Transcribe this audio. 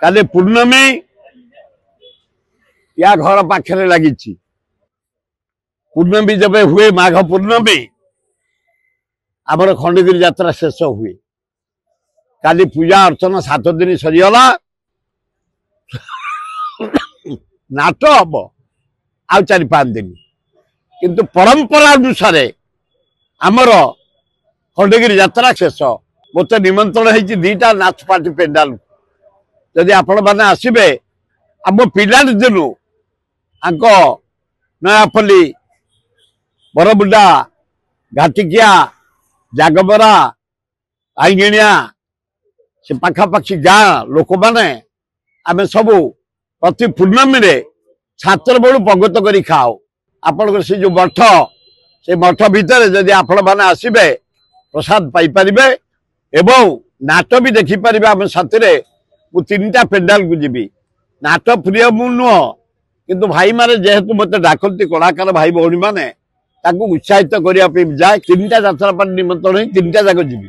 काली पूर्णमी या घर पाखे लगी पूर्णमी जब हुए माघ पूर्णमी आमर खंडगिरी यात्रा शेष हुए काली पूजा अर्चना 7 दिन सरीगला नाट हम आ 4-5 दिन किंतु परंपरा अनुसार आमर खंडगिरी यात्रा शेष मत निमंत्रण है 2टा नाच पार्टी पेंडाल जदि आपण मैंने आसबे आम पिला दिन नयापल्ली बरमुंडा घाटिकिया जागबरा आईगिणिया से पाखापाखि गाँ लोक मैंने आम सब प्रति पूर्णमी रे छात्र बेलू पगत कर खाओ आपण से जो मठ से मठ भितर जदि आपण मैंने आसबे प्रसाद पाइपर एवं नाट भी देखिपर आम साथी मु 3टा पेंडाल को जीवी नाट प्रिय मु नुह किंतु भाई माने जेहेतु मत डाकती कलाकार भाई भौणी मैंने उत्साहित करने जाए 3टा यात्रा निमंत्रण 3टा जाक जीवी।